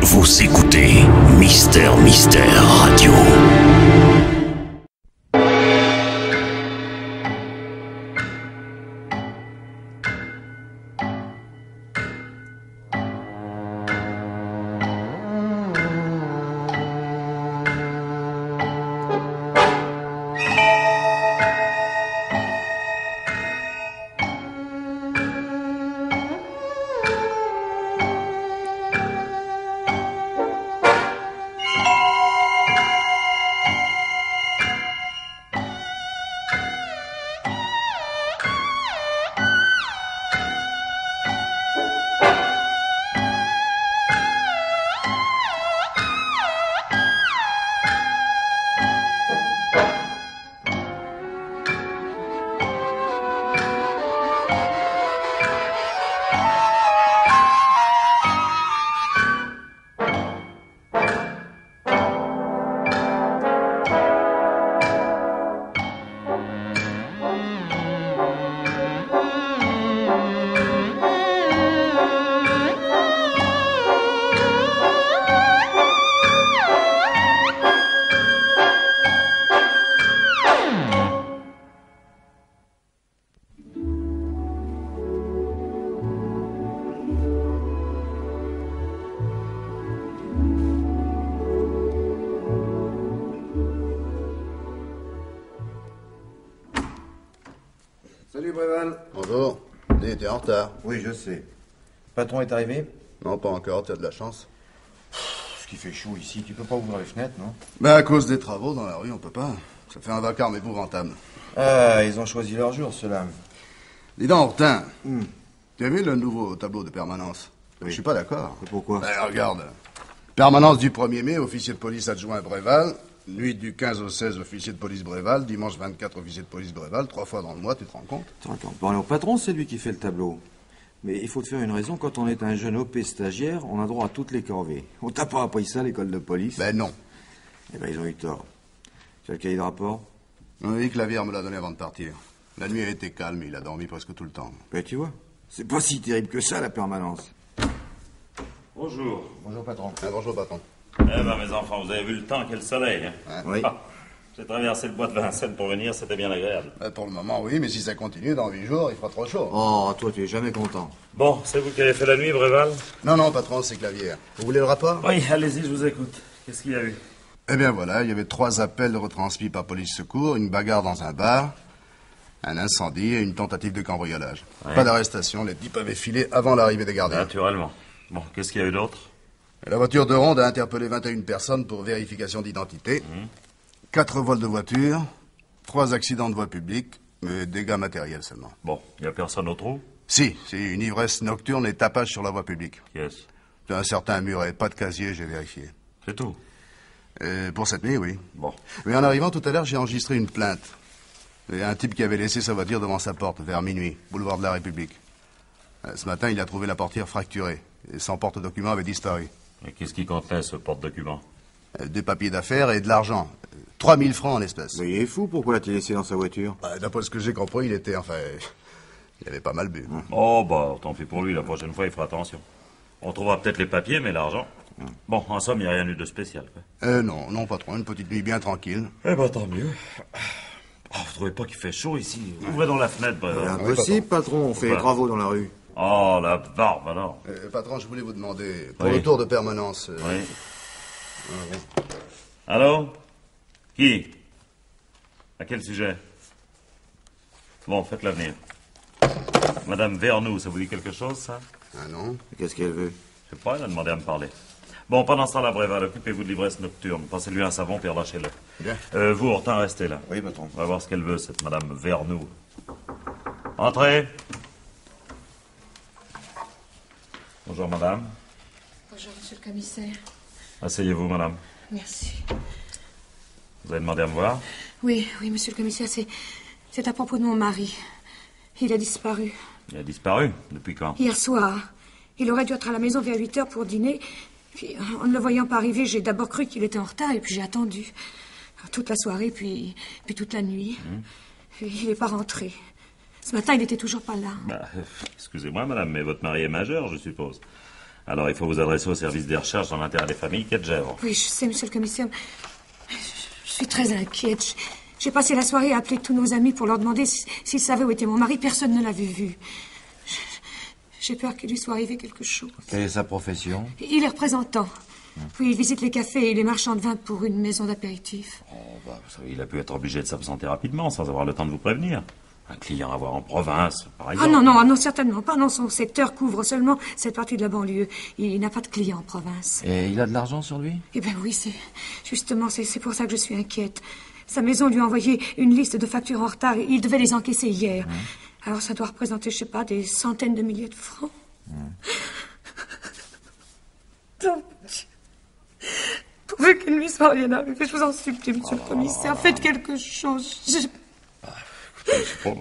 Vous écoutez Mystère Radio. Salut Bréval. Bonjour. T'es en retard. Oui, je sais. Le patron est arrivé? Non, pas encore, t'as de la chance. Ce qui fait chaud ici, tu peux pas ouvrir les fenêtres, non? Ben, à cause des travaux dans la rue, on peut pas. Ça fait un vacarme épouvantable. Ah, ils ont choisi leur jour, ceux-là. Dis donc, Hortin, tu as vu le nouveau tableau de permanence? Oui. Je suis pas d'accord. Et pourquoi? Ben, regarde. Permanence du 1er mai, officier de police adjoint Bréval. Nuit du 15 au 16, officier de police Bréval. Dimanche 24, officier de police Bréval. 3 fois dans le mois, tu te rends compte? Attends, on peut aller au patron, c'est lui qui fait le tableau. Mais il faut te faire une raison, quand on est un jeune OP stagiaire, on a droit à toutes les corvées. On t'a pas appris ça à l'école de police? Ben non. Eh ben, ils ont eu tort. Tu as le cahier de rapport? Oui, Clavière me l'a donné avant de partir. La nuit a été calme, il a dormi presque tout le temps. Ben, tu vois, c'est pas si terrible que ça, la permanence. Bonjour. Bonjour, patron. Ah, bonjour, patron. Eh ben, mes enfants, vous avez vu le temps, quel soleil. Hein? Oui. Ah, j'ai traversé le bois de Vincennes pour venir, c'était bien agréable. Ben, pour le moment, oui, mais si ça continue, dans 8 jours, il fera trop chaud. Oh, toi, tu es jamais content. Bon, c'est vous qui avez fait la nuit, Bréval? Non, non, patron, c'est Clavière. Vous voulez le rapport? Oui, allez-y, je vous écoute. Qu'est-ce qu'il y a eu? Eh bien voilà, il y avait 3 appels retransmis par police secours, une bagarre dans un bar, un incendie et une tentative de cambriolage. Ouais. Pas d'arrestation, les types avaient filé avant l'arrivée des gardiens. Naturellement. Bon, qu'est-ce qu'il y a eu d'autre? La voiture de ronde a interpellé 21 personnes pour vérification d'identité. 4 vols de voiture, 3 accidents de voie publique, mais dégâts matériels seulement. Bon, il n'y a personne au trou? Si, c'est une ivresse nocturne et tapage sur la voie publique. Qui est-ce? C'est un certain muret, pas de casier, j'ai vérifié. C'est tout. Pour cette nuit, oui. Bon. Mais en arrivant tout à l'heure, j'ai enregistré une plainte. Il y a un type qui avait laissé sa voiture devant sa porte, vers minuit, boulevard de la République. Ce matin, il a trouvé la portière fracturée, et son porte-document avait disparu. Et qu'est-ce qui contenait ce porte-document? Des papiers d'affaires et de l'argent. 3000 francs en espèces. Mais il est fou, pourquoi l'a-t-il laissé dans sa voiture? D'après ce que j'ai compris, il était, enfin... Il avait pas mal bu. Oh, bah, tant pis pour lui, la prochaine fois, il fera attention. On trouvera peut-être les papiers, mais l'argent... Bon, en somme, il n'y a rien eu de spécial, quoi. Non, non, patron, une petite nuit bien tranquille. Eh ben, tant mieux. Oh, vous trouvez pas qu'il fait chaud ici? Ouvrez dans la fenêtre, Bréval. Impossible, patron, on fait les travaux dans la rue. Oh, la barbe, alors. Patron, je voulais vous demander, pour Oui. le tour de permanence... Oui. Allô? Qui? À quel sujet? Bon, faites l'avenir. Madame Vernou, ça vous dit quelque chose, ça? Ah non? Qu'est-ce qu'elle veut? Je sais pas, elle a demandé à me parler. Bon, pendant ce temps-là, Bréval, occupez-vous de l'ivresse nocturne. Passez-lui un savon, puis relâchez-le. Bien. Vous, Hortin, restez là. Oui, patron. On va voir ce qu'elle veut, cette Madame Vernou. Entrez. Bonjour, madame. Bonjour, monsieur le commissaire. Asseyez-vous, madame. Merci. Vous avez demandé à me voir? Oui, monsieur le commissaire, c'est à propos de mon mari. Il a disparu. Il a disparu. Depuis quand? Hier soir. Il aurait dû être à la maison vers 8 heures pour dîner. Puis, en ne le voyant pas arriver, j'ai d'abord cru qu'il était en retard, et puis j'ai attendu. Toute la soirée, puis toute la nuit. Et il n'est pas rentré. Ce matin, il n'était toujours pas là. Bah, excusez-moi, madame, mais votre mari est majeur, je suppose. Alors, il faut vous adresser au service des recherches dans l'intérêt des familles, quai de Gesvres. Oui, je sais, monsieur le commissaire. Je suis très inquiète. J'ai passé la soirée à appeler tous nos amis pour leur demander s'ils savaient où était mon mari. Personne ne l'avait vu. J'ai peur qu'il lui soit arrivé quelque chose. Quelle est sa profession? Il est représentant. Oui, il visite les cafés et les marchands de vin pour une maison d'apéritifs. Oh, bah, vous savez, il a pu être obligé de s'absenter rapidement, sans avoir le temps de vous prévenir. Un client à voir en province, par exemple. Ah non, certainement pas. Non, son secteur couvre seulement cette partie de la banlieue. Il n'a pas de clients en province. Et il a de l'argent sur lui? Eh bien oui, c'est pour ça que je suis inquiète. Sa maison lui a envoyé une liste de factures en retard. Il devait les encaisser hier. Alors ça doit représenter, je sais pas, des centaines de milliers de francs. Donc, pourvu qu'il ne lui soit rien arrivé, je vous en supplie, monsieur le commissaire, faites quelque chose.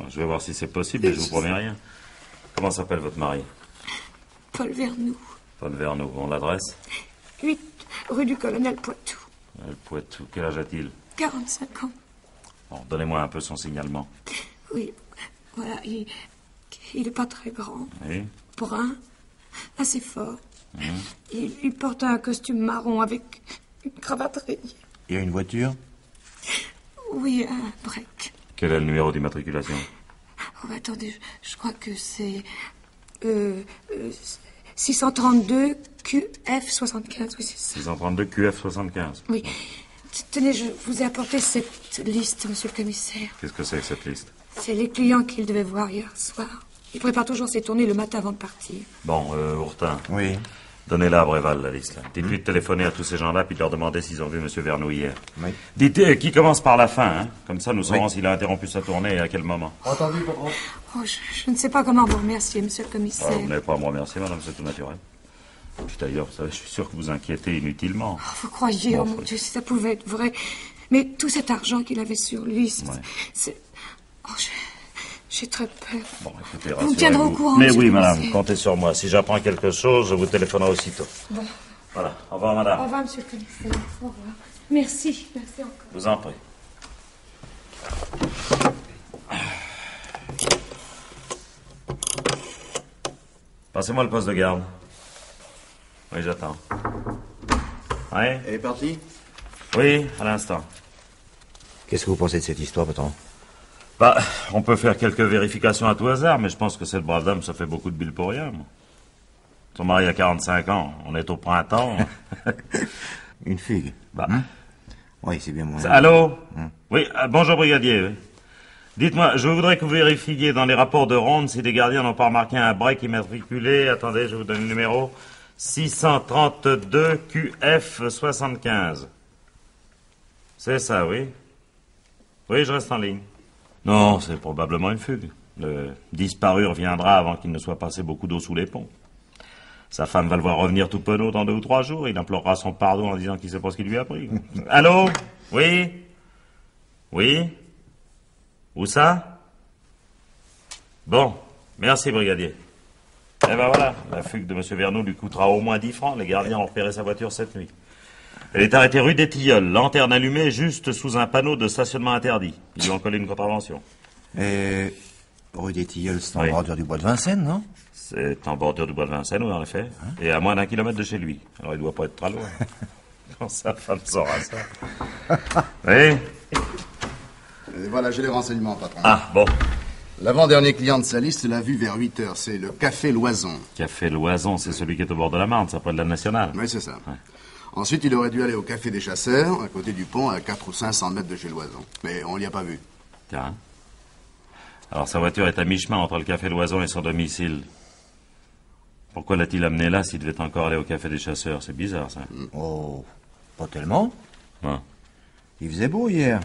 Je vais voir si c'est possible, mais je vous promets rien. Comment s'appelle votre mari? Paul Vernoux. Paul Vernoux, on l'adresse? 8 rue du Colonel Poitou. Poitou, quel âge a-t-il? 45 ans. Bon, donnez-moi un peu son signalement. Oui, voilà, il est pas très grand. Oui. Brun, assez fort. Il porte un costume marron avec une cravate rayée. Il y a une voiture? Oui, un break. Quel est le numéro d'immatriculation? Oh, attendez, je crois que c'est 632 QF75. Oui, c'est ça. 632 QF75. Oui. Tenez, je vous ai apporté cette liste, monsieur le commissaire. Qu'est-ce que c'est que cette liste? C'est les clients qu'il devait voir hier soir. Il prépare toujours ses tournées le matin avant de partir. Bon, Ourtin. Oui. Donnez-la à Bréval, la liste. Dites-lui de téléphoner à tous ces gens-là, puis de leur demander s'ils ont vu M. Vernoux hier. Oui. Dites qui commence par la fin, hein. Comme ça, nous saurons s'il a interrompu sa tournée et à quel moment. Entendu, patron. Oh, je ne sais pas comment vous remercier, monsieur le commissaire. Vous n'avez pas à me remercier, madame, c'est tout naturel. Puis d'ailleurs, vous savez, je suis sûr que vous inquiétez inutilement. Oh, vous croyez, oh mon Dieu, si ça pouvait être vrai. Mais tout cet argent qu'il avait sur lui, c'est... Oh, j'ai très peur. Bon, écoutez, vous me tiendrez au courant, Mais monsieur oui, le madame, commissaire. comptez sur moi. Si j'apprends quelque chose, je vous téléphonerai aussitôt. Bon. Voilà. Au revoir, madame. Au revoir, monsieur le commissaire. Au revoir. Merci encore. Je vous en prie. Passez-moi le poste de garde. Oui, j'attends. Oui? Elle est partie? Oui, à l'instant. Qu'est-ce que vous pensez de cette histoire, patron? Bah, on peut faire quelques vérifications à tout hasard, mais je pense que cette brave dame, ça fait beaucoup de bulles pour rien, moi. Son mari a 45 ans, on est au printemps. Une figue. Bah. Oui, c'est bien moi. Allô? Oui, bonjour, brigadier. Oui. Dites-moi, je voudrais que vous vérifiiez dans les rapports de ronde si des gardiens n'ont pas remarqué un break immatriculé. Attendez, je vous donne le numéro. 632 QF75. C'est ça, oui? Oui, je reste en ligne. Non, c'est probablement une fugue. Le disparu reviendra avant qu'il ne soit passé beaucoup d'eau sous les ponts. Sa femme va le voir revenir tout penaud dans 2 ou 3 jours. Il implorera son pardon en disant qu'il sait pas ce qu'il lui a pris. Allô? Oui? Oui? Où ça? Bon, merci, brigadier. Eh ben voilà, la fugue de M. Vernoux lui coûtera au moins 10 francs. Les gardiens ont repéré sa voiture cette nuit. Elle est arrêtée rue des Tilleuls, lanterne allumée juste sous un panneau de stationnement interdit. Ils lui ont collé une contravention. Et rue des Tilleuls, c'est en Oui. bordure du bois de Vincennes, non? C'est en bordure du bois de Vincennes, oui, en effet. Et à moins d'1 kilomètre de chez lui. Alors il doit pas être très loin. Quand sa femme saura ça. Oui? Et voilà, j'ai les renseignements, patron. Ah, bon. L'avant-dernier client de sa liste l'a vu vers 8 heures. C'est le Café Loison. Café Loison, c'est celui qui est au bord de la Marne, ça près de la Nationale. Oui, c'est ça. Ouais. Ensuite, il aurait dû aller au Café des Chasseurs, à côté du pont, à 400 ou 500 mètres de chez Loison. Mais on l'y a pas vu. Tiens. Alors sa voiture est à mi-chemin entre le Café Loison et son domicile. Pourquoi l'a-t-il amené là s'il devait encore aller au Café des Chasseurs? C'est bizarre, ça. Oh, pas tellement. Ouais. Il faisait beau hier.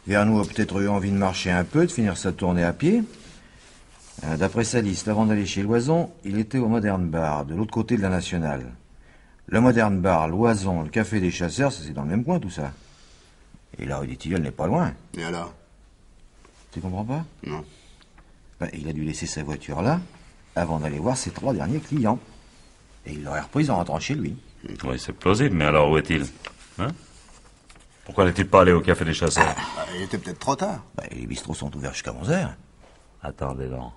Vernoux a peut-être eu envie de marcher un peu, de finir sa tournée à pied. D'après sa liste, avant d'aller chez Loison, il était au Modern Bar, de l'autre côté de la Nationale. Le Modern Bar, Loison, le Café des Chasseurs, c'est dans le même coin, tout ça. Et la rue des Tilleuls n'est pas loin. Et alors? Tu comprends pas? Non. Ben, il a dû laisser sa voiture là, avant d'aller voir ses 3 derniers clients. Et il l'aurait reprise en rentrant chez lui. Oui, c'est plausible, mais alors où est-il? Hein? Pourquoi n'est-il pas allé au Café des Chasseurs? Ah, il était peut-être trop tard. Ben, les bistrots sont ouverts jusqu'à 11h. Attendez donc.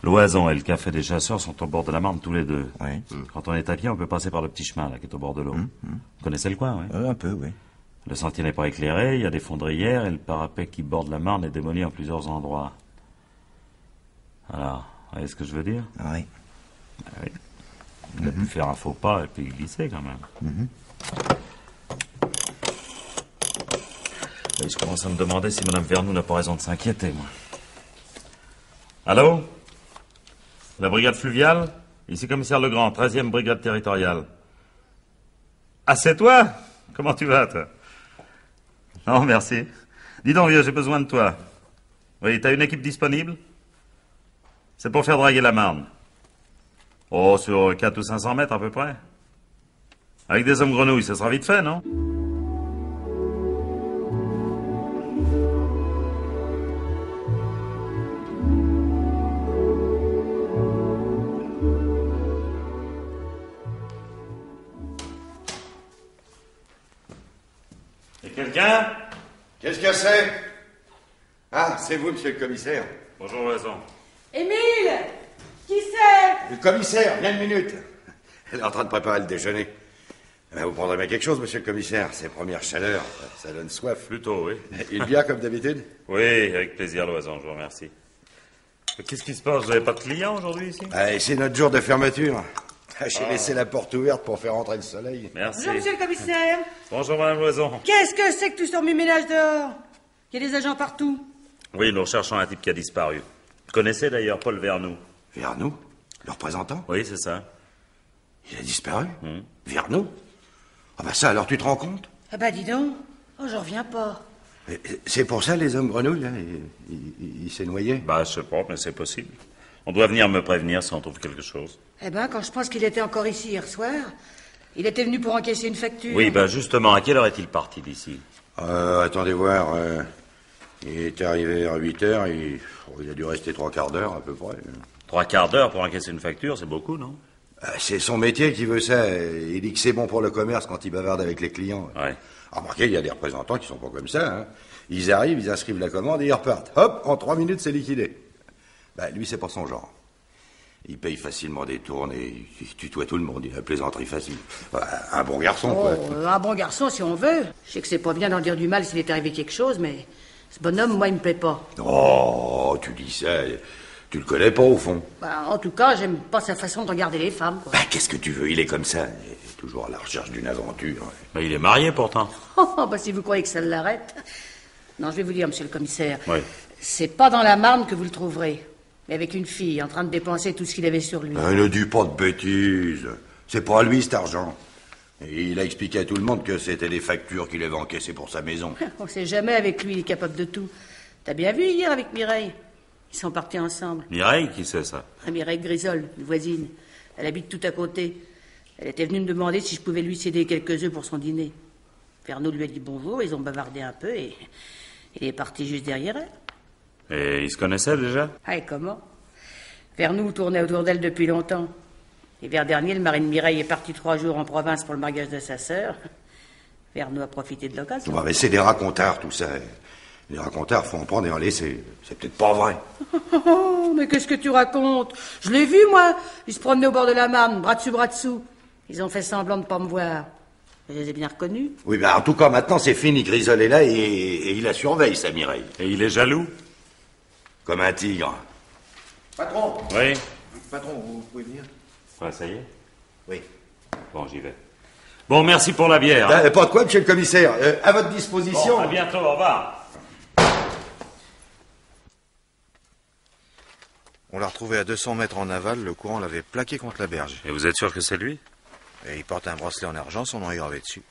Loison et le café des chasseurs sont au bord de la Marne tous les deux. Oui. Quand on est à pied, on peut passer par le petit chemin là qui est au bord de l'eau. Vous connaissez le coin, oui? Un peu, oui. Le sentier n'est pas éclairé, il y a des fondrières et le parapet qui borde la Marne est démoli en plusieurs endroits. Alors, vous voyez ce que je veux dire? Oui. Oui. Il a pu faire un faux pas et puis glisser quand même. Et je commence à me demander si Mme Vernou n'a pas raison de s'inquiéter, moi. Allô? La brigade fluviale? Ici commissaire Legrand, 13e brigade territoriale. Ah, c'est toi? Comment tu vas, toi? Non, merci. Dis donc, vieux, j'ai besoin de toi. Oui, t'as une équipe disponible? C'est pour faire draguer la Marne. Oh, sur 400 ou 500 mètres à peu près. Avec des hommes grenouilles, ça sera vite fait, non? Et quelqu'un? Qu'est-ce que c'est? Ah, c'est vous, monsieur le commissaire. Bonjour, Loison. Émile! Qui c'est? Le commissaire, viens une minute. Elle est en train de préparer le déjeuner. Vous prendrez bien quelque chose, monsieur le commissaire. Ces premières chaleurs, ça donne soif. Plutôt, oui. Il vient comme d'habitude? Oui, avec plaisir, Loison, je vous remercie. Qu'est-ce qui se passe? Vous n'avez pas de clients aujourd'hui ici? C'est notre jour de fermeture. J'ai laissé la porte ouverte pour faire entrer le soleil. Merci. Bonjour, monsieur le commissaire. Bonjour, Madame Loison. Qu'est-ce que c'est que tout ce ménage dehors? Il y a des agents partout. Oui, nous recherchons un type qui a disparu. Vous connaissez d'ailleurs Paul Vernou? Vernou? Le représentant? Oui, c'est ça. Il a disparu? Vernou? Ah bah ça, alors tu te rends compte? Ah bah dis donc. Oh, j'en reviens pas. C'est pour ça, les hommes grenouilles, là, il s'est noyé? Bah, je sais pas, mais c'est possible. On doit venir me prévenir si on trouve quelque chose. Eh ben, quand je pense qu'il était encore ici hier soir, il était venu pour encaisser une facture. Oui, bah justement, à quelle heure est-il parti d'ici? Attendez voir. Il est arrivé vers 8 heures, il a dû rester 3/4 d'heure à peu près. 3/4 d'heure pour encaisser une facture, c'est beaucoup, non? C'est son métier qui veut ça. Il dit que c'est bon pour le commerce quand il bavarde avec les clients. Ouais. Remarquez, il y a des représentants qui sont pas comme ça. Hein. Ils arrivent, ils inscrivent la commande et ils repartent. Hop, en 3 minutes, c'est liquidé. Bah, lui, c'est pas son genre. Il paye facilement des tournées, il tutoie tout le monde, il a la plaisanterie facile. Un bon garçon, quoi. Un bon garçon, si on veut. Je sais que c'est pas bien d'en dire du mal s'il est arrivé quelque chose, mais ce bonhomme, moi, il me plaît pas. Oh, tu dis ça, tu le connais pas, au fond. Bah, en tout cas, j'aime pas sa façon de regarder les femmes, quoi. Bah, qu'est-ce que tu veux, il est comme ça. Il est toujours à la recherche d'une aventure. Bah, il est marié, pourtant. Bah, si vous croyez que ça l'arrête. Non, je vais vous dire, monsieur le commissaire. Oui. C'est pas dans la Marne que vous le trouverez. Mais avec une fille en train de dépenser tout ce qu'il avait sur lui. Ne dis pas de bêtises. C'est pas à lui, cet argent. Et il a expliqué à tout le monde que c'était les factures qu'il avait encaissées pour sa maison. On sait jamais avec lui, il est capable de tout. T'as bien vu hier avec Mireille? Ils sont partis ensemble. Mireille, qui c'est ça? Mireille Grisol, une voisine. Elle habite tout à côté. Elle était venue me demander si je pouvais lui céder quelques œufs pour son dîner. Vernou lui a dit bonjour, ils ont bavardé un peu et il est parti juste derrière elle. Et ils se connaissaient déjà? Ah, et comment? Vernou tournait autour d'elle depuis longtemps. L'hiver dernier, le mari de Mireille est parti 3 jours en province pour le mariage de sa sœur. Vernou a profité de l'occasion. Mais c'est des racontards, tout ça. Les racontards, faut en prendre et en laisser. C'est peut-être pas vrai. Oh, mais qu'est-ce que tu racontes? Je l'ai vu, moi. Ils se promenaient au bord de la Marne, bras dessus, bras dessous. Ils ont fait semblant de pas me voir. Je les ai bien reconnus. Oui, ben en tout cas, maintenant, c'est fini. Grisol est là et il la surveille, sa Mireille. Et il est jaloux? Comme un tigre. Patron! Oui. Patron, vous pouvez venir? Ouais, ça y est? Oui. Bon, j'y vais. Bon, merci pour la bière. Hein. Pas de quoi, monsieur le commissaire. À votre disposition. Bon, à bientôt, au revoir. On l'a retrouvé à 200 mètres en aval, le courant l'avait plaqué contre la berge. Et vous êtes sûr que c'est lui? Et il porte un bracelet en argent, son nom est gravé dessus.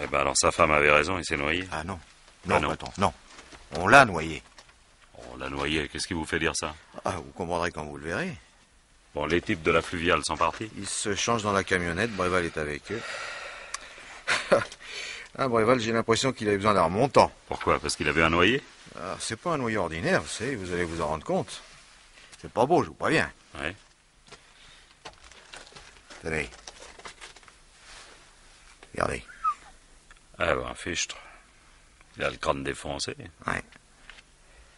Eh ben alors sa femme avait raison, il s'est noyé. Ah non. Ah Non, non. patron, non. On l'a noyé. On l'a noyé, qu'est-ce qui vous fait dire ça? Ah, vous comprendrez quand vous le verrez. Bon, les types de la fluviale sont partis. Ils se changent dans la camionnette, Bréval est avec eux. Ah, Bréval, j'ai l'impression qu'il avait besoin d'un remontant. Pourquoi? Parce qu'il avait un noyé? Ah, c'est pas un noyau ordinaire, vous savez, vous allez vous en rendre compte. C'est pas beau, je vous préviens. Ouais. Tenez. Regardez. Ah ben, un fichtre. Il a le crâne défoncé. Ouais.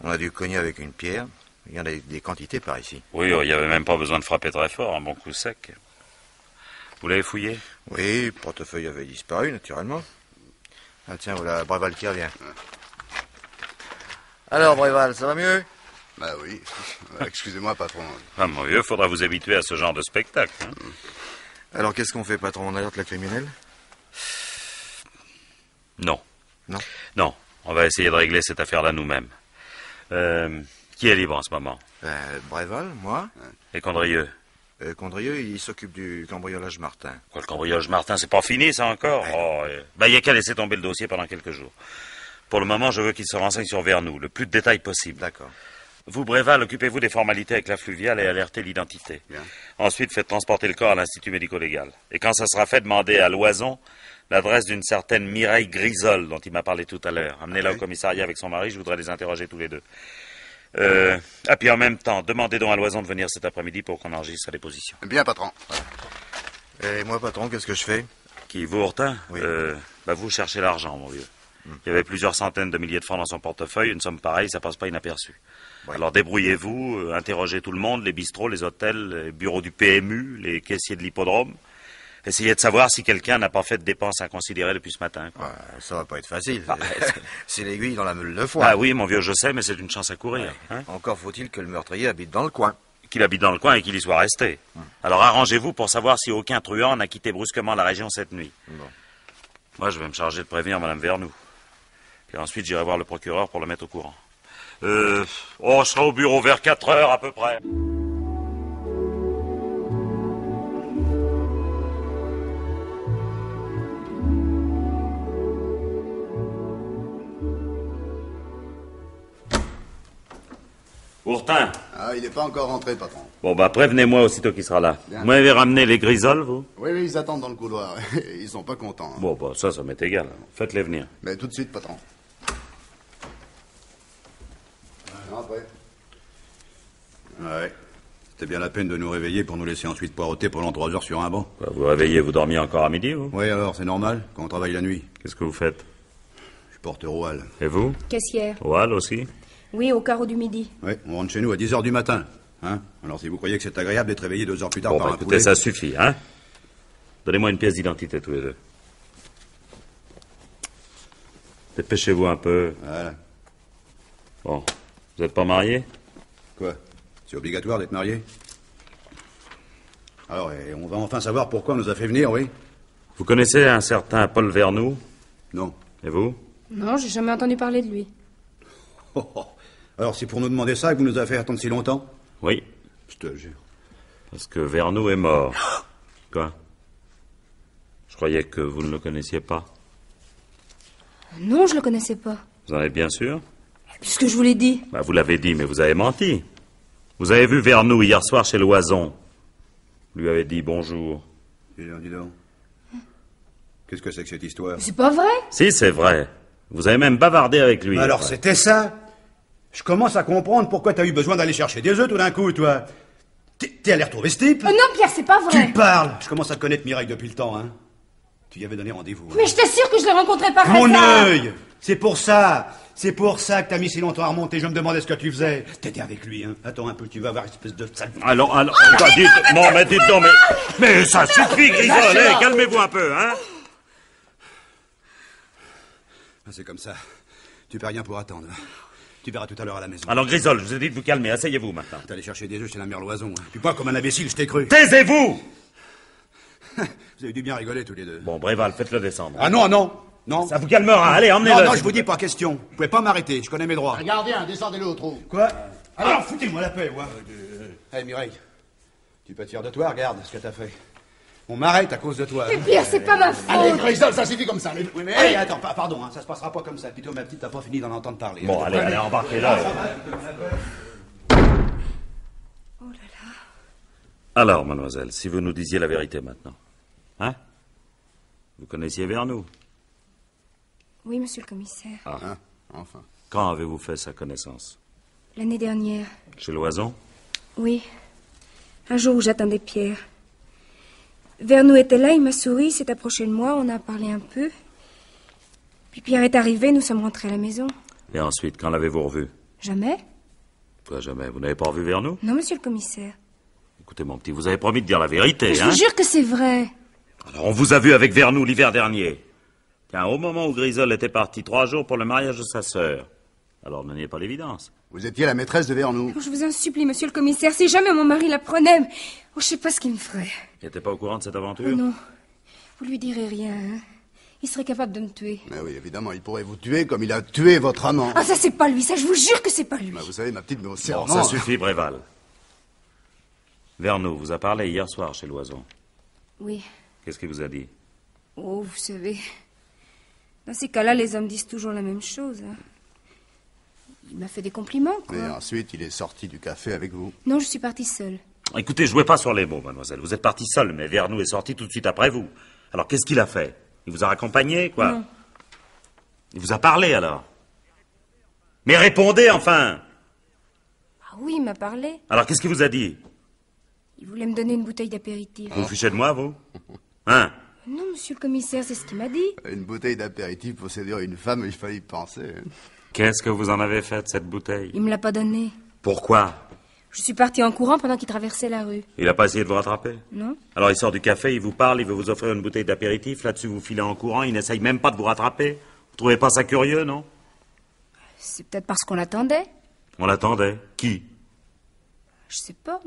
On a dû cogner avec une pierre. Il y en a des quantités par ici. Oui, il n'y avait même pas besoin de frapper très fort, un bon coup sec. Vous l'avez fouillé? Oui, le portefeuille avait disparu, naturellement. Ah tiens, voilà, Bréval qui revient. Alors, Bréval, ça va mieux? Bah oui. Excusez-moi, patron. Ah, mon vieux, faudra vous habituer à ce genre de spectacle. Hein. Alors, qu'est-ce qu'on fait, patron? On alerte la criminelle? Non. Non? Non, on va essayer de régler cette affaire-là nous-mêmes. Qui est libre en ce moment? Bréval, moi. Et Condrieux? Condrieux, il s'occupe du cambriolage Martin. Quoi, le cambriolage Martin, c'est pas fini, ça, encore? Ouais. Oh, il y a qu'à laisser tomber le dossier pendant quelques jours. Pour le moment, je veux qu'il se renseigne sur Vernou, le plus de détails possible. D'accord. Vous, Bréval, occupez-vous des formalités avec la fluviale et alertez l'identité. Bien. Ensuite, faites transporter le corps à l'Institut médico-légal. Et quand ça sera fait, demandez à Loison l'adresse d'une certaine Mireille Grisol, dont il m'a parlé tout à l'heure. Amenez-la au commissariat avec son mari, je voudrais les interroger tous les deux. Puis en même temps, demandez donc à Loison de venir cet après-midi pour qu'on enregistre sa déposition. Bien, patron. Et moi, patron, qu'est-ce que je fais? Qui, vous, Hortin? Oui. Vous cherchez l'argent, mon vieux. Il y avait plusieurs centaines de milliers de francs dans son portefeuille. Une somme pareille, ça passe pas inaperçu. Oui. Alors débrouillez-vous, interrogez tout le monde, les bistrots, les hôtels, les bureaux du PMU, les caissiers de l'hippodrome. Essayez de savoir si quelqu'un n'a pas fait de dépenses inconsidérées depuis ce matin. Quoi. Ça va pas être facile. Ah, C'est l'aiguille dans la meule de foin. Ah oui, mon vieux, je sais, mais c'est une chance à courir. Hein. Encore faut-il que le meurtrier habite dans le coin. Qu'il habite dans le coin et qu'il y soit resté. Alors arrangez-vous pour savoir si aucun truand n'a quitté brusquement la région cette nuit. Bon. Moi, je vais me charger de prévenir Madame Vernou. Et ensuite, j'irai voir le procureur pour le mettre au courant. Je serai au bureau vers 4 heures à peu près. Ourtin. Ah, il n'est pas encore rentré, patron. Bon, prévenez-moi aussitôt qu'il sera là. Bien. Vous m'avez ramené les grisoles, vous? Oui, ils attendent dans le couloir. Ils sont pas contents. Hein. Bon, ça m'est égal. Faites-les venir. Mais tout de suite, patron. Entrez. Ouais. C'était bien la peine de nous réveiller pour nous laisser ensuite poireauter pendant 3 heures sur un banc. Quoi, vous réveillez, vous dormiez encore à midi, vous? Oui, alors, c'est normal, quand on travaille la nuit. Qu'est-ce que vous faites? Je porte Roal. Et vous? Caissière. Wal aussi? Oui, au carreau du midi. Oui, on rentre chez nous à 10 heures du matin. Hein? Alors, si vous croyez que c'est agréable d'être réveillé 2 heures plus tard Bon, par un écoutez, poulet... ça suffit, hein? Donnez-moi une pièce d'identité, tous les deux. Dépêchez-vous un peu. Voilà. Bon, vous n'êtes pas marié? Quoi? C'est obligatoire d'être marié? Alors, et on va enfin savoir pourquoi on nous a fait venir, oui? Vous connaissez un certain Paul Vernou? Non. Et vous? Non, j'ai jamais entendu parler de lui. Oh, oh. Alors, c'est pour nous demander ça que vous nous avez fait attendre si longtemps? Oui, Je te jure. parce que Vernou est mort. Quoi? Je croyais que vous ne le connaissiez pas. Non, je le connaissais pas. Vous en êtes bien sûr? Puisque je vous l'ai dit. Vous l'avez dit, mais vous avez menti. Vous avez vu Vernou hier soir chez Loison. Vous lui avez dit bonjour. Dis donc. Qu'est-ce que c'est que cette histoire? C'est pas vrai. Si, c'est vrai. Vous avez même bavardé avec lui. Alors, c'était ça? Je commence à comprendre pourquoi t'as eu besoin d'aller chercher des œufs tout d'un coup, toi. T'es allé retrouver ce type? Non, Pierre, c'est pas vrai. Tu parles! Je commence à connaître Mireille depuis le temps, hein. Tu y avais donné rendez-vous. Mais je t'assure que je l'ai rencontré par Mon hasard. œil! C'est pour ça! C'est pour ça que t'as mis si longtemps à remonter. Je me demandais ce que tu faisais. T'étais avec lui, hein. Attends un peu, tu vas voir, espèce de sale... Alors, dites, non, mais dites donc, mais ça suffit, Grisol, calmez-vous un peu, hein. C'est comme ça. Tu peux rien pour attendre. Tu verras tout à l'heure à la maison. Alors, Grisol, je vous ai dit de vous calmer, asseyez-vous maintenant. T'es allé chercher des œufs chez la mère Loison. Hein. Puis pas comme un imbécile, je t'ai cru. Taisez-vous! Vous avez dû bien rigoler tous les deux. Bon, Bréval, faites-le descendre. Ah non, non, non. Ça vous calmera, allez, emmenez-le. Non, je vous dis pas question. Vous pouvez pas m'arrêter, je connais mes droits. Regardez, descendez-le au trou. Quoi? Alors, foutez-moi la paix, ouais. Hé, Mireille, tu peux te fier de toi, regarde ce que t'as fait. On m'arrête à cause de toi. Mais Pierre, c'est pas ma faute. Allez, Grisol, ça suffit comme ça. Oui, mais hey, attends, pardon, hein, ça se passera pas comme ça. Puis toi, ma petite, t'as pas fini d'en entendre parler. Bon, hein. allez, embarquez-le. Alors, mademoiselle, si vous nous disiez la vérité maintenant. Hein? Vous connaissiez Vernou? Oui, monsieur le commissaire. Hein, enfin. Quand avez-vous fait sa connaissance? L'année dernière. Chez Loison? Oui. Un jour où j'attendais Pierre. Vernou était là, il m'a souri, il s'est approché de moi, on a parlé un peu. Puis Pierre est arrivé, nous sommes rentrés à la maison. Et ensuite, quand l'avez-vous revu? Jamais. Quoi, jamais? Vous n'avez pas revu Vernou? Non, monsieur le commissaire. Écoutez, mon petit, vous avez promis de dire la vérité, Je hein? vous jure que c'est vrai. Alors, on vous a vu avec Vernou l'hiver dernier. Tiens, au moment où Grisol était parti 3 jours pour le mariage de sa sœur. Alors, ne niez pas l'évidence. Vous étiez la maîtresse de Vernou. Je vous en supplie, monsieur le commissaire, si jamais mon mari l'apprenait, je sais pas ce qu'il me ferait. Il n'était pas au courant de cette aventure? Oh non, vous lui direz rien, hein. Il serait capable de me tuer. Mais oui, évidemment, il pourrait vous tuer comme il a tué votre amant. Ah, ça c'est pas lui, ça je vous jure que c'est pas lui. Bah, vous savez, ma petite, mais au Bon, serment... ça suffit, Bréval. Vernou vous a parlé hier soir chez Loison. Oui. Qu'est-ce qu'il vous a dit? Oh, vous savez, dans ces cas-là, les hommes disent toujours la même chose, hein. Il m'a fait des compliments, quoi. Mais ensuite, il est sorti du café avec vous. Non, je suis partie seule. Écoutez, jouez pas sur les mots, mademoiselle. Vous êtes partie seule, mais Vernou est sorti tout de suite après vous. Alors, qu'est-ce qu'il a fait? Il vous a raccompagné, quoi? Non. Il vous a parlé, alors? Mais répondez, enfin! Ah oui, il m'a parlé. Alors, qu'est-ce qu'il vous a dit? Il voulait me donner une bouteille d'apéritif. Vous vous fichez de moi, vous? Hein? Non, monsieur le commissaire, c'est ce qu'il m'a dit. Une bouteille d'apéritif pour séduire une femme, il fallait y penser. Qu'est-ce que vous en avez fait de cette bouteille? Il me l'a pas donnée. Pourquoi? Je suis partie en courant pendant qu'il traversait la rue. Il a pas essayé de vous rattraper? Non. Alors, il sort du café, il vous parle, il veut vous offrir une bouteille d'apéritif. Là-dessus, vous filez en courant, il n'essaye même pas de vous rattraper. Vous trouvez pas ça curieux, non? C'est peut-être parce qu'on l'attendait. On l'attendait. Qui? Je sais pas.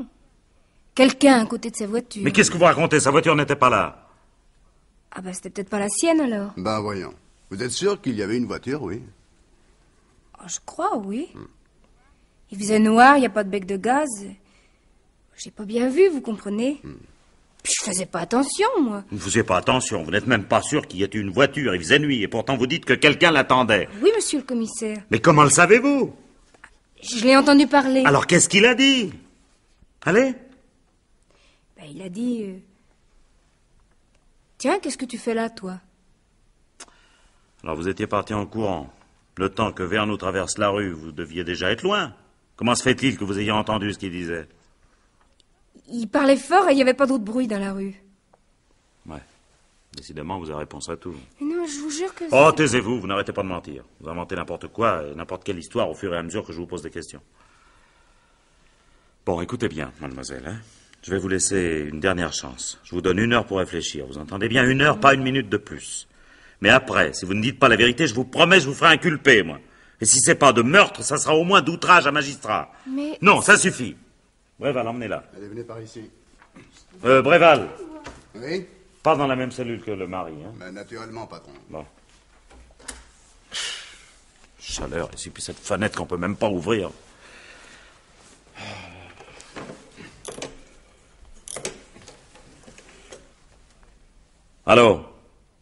Quelqu'un à côté de sa voiture. Mais qu'est-ce que vous racontez? Sa voiture n'était pas là. Ah bah c'était peut-être pas la sienne alors. Ben voyons. Vous êtes sûr qu'il y avait une voiture, oui? Oh, je crois, oui. Il faisait noir, il n'y a pas de bec de gaz. J'ai pas bien vu, vous comprenez? Puis je faisais pas attention, moi. Vous ne faisiez pas attention, vous n'êtes même pas sûr qu'il y ait une voiture, il faisait nuit, et pourtant vous dites que quelqu'un l'attendait. Oui, monsieur le commissaire. Mais comment le savez-vous? Je l'ai entendu parler. Alors qu'est-ce qu'il a dit? Allez? Ben, il a dit... Tiens, qu'est-ce que tu fais là, toi? Alors vous étiez parti en courant. Le temps que Vernou traverse la rue, vous deviez déjà être loin. Comment se fait-il que vous ayez entendu ce qu'il disait? Il parlait fort et il n'y avait pas d'autre bruit dans la rue. Ouais. Décidément, vous avez réponse à tout. Mais non, je vous jure que... Oh, taisez-vous, vous n'arrêtez pas de mentir. Vous inventez n'importe quoi et n'importe quelle histoire au fur et à mesure que je vous pose des questions. Bon, écoutez bien, mademoiselle, hein. Je vais vous laisser une dernière chance. Je vous donne 1 heure pour réfléchir. Vous entendez bien? 1 heure, pas 1 minute de plus. Mais après, si vous ne dites pas la vérité, je vous promets, je vous ferai inculper, moi. Et si c'est pas de meurtre, ça sera au moins d'outrage à magistrat. Mais... Non, ça suffit. Bréval, emmenez-la. Allez, venez par ici. Bréval. Oui? Pas dans la même cellule que le mari, hein. Ben, naturellement, patron. Bon. Chaleur ici, puis cette fenêtre qu'on peut même pas ouvrir. Allô?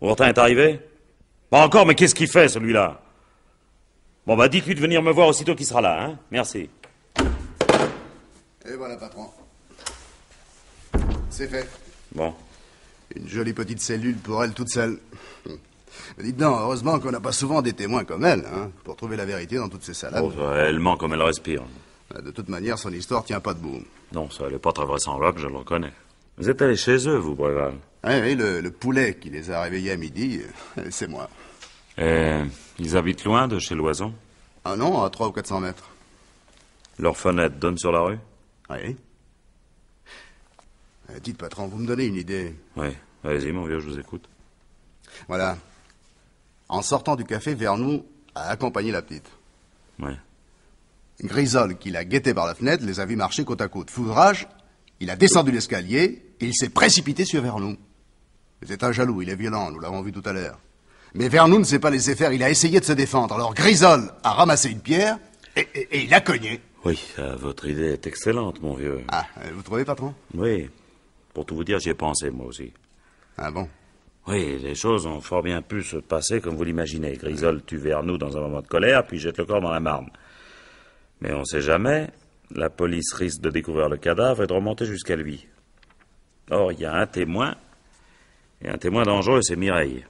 Ourtin est arrivé? Pas encore, mais qu'est-ce qu'il fait, celui-là? Bon, bah, dites-lui de venir me voir aussitôt qu'il sera là, hein? Merci. Et voilà, patron. C'est fait. Bon. Une jolie petite cellule pour elle toute seule. Mais dites donc, heureusement qu'on n'a pas souvent des témoins comme elle, hein, pour trouver la vérité dans toutes ces salades. Oh, elle ment comme elle respire. De toute manière, son histoire tient pas debout. Non, ça, elle est pas très vraisemblable, je le reconnais. Vous êtes allé chez eux, vous, Bréval? Oui, le poulet qui les a réveillés à midi, c'est moi. Et ils habitent loin de chez Loison? Ah non, à 300 ou 400 mètres. Leur fenêtre donne sur la rue? Oui. Dites, patron, vous me donnez une idée. Oui, allez-y, mon vieux, je vous écoute. Voilà. En sortant du café, Vernou a accompagné la petite. Oui. Grisol, qui l'a guetté par la fenêtre, les a vus marcher côte à côte. Foudrage, il a descendu l'escalier et il s'est précipité sur Vernou. C'est un jaloux, il est violent, nous l'avons vu tout à l'heure. Mais Vernou ne s'est pas laissé faire, il a essayé de se défendre. Alors Grisol a ramassé une pierre et il a cogné. Oui, votre idée est excellente, mon vieux. Ah, vous trouvez, patron? Oui. Pour tout vous dire, j'y ai pensé, moi aussi. Ah bon? Oui, les choses ont fort bien pu se passer comme vous l'imaginez. Grisol tue Vernou dans un moment de colère, puis jette le corps dans la Marne. Mais on ne sait jamais. La police risque de découvrir le cadavre et de remonter jusqu'à lui. Or, il y a un témoin, et un témoin dangereux, c'est Mireille.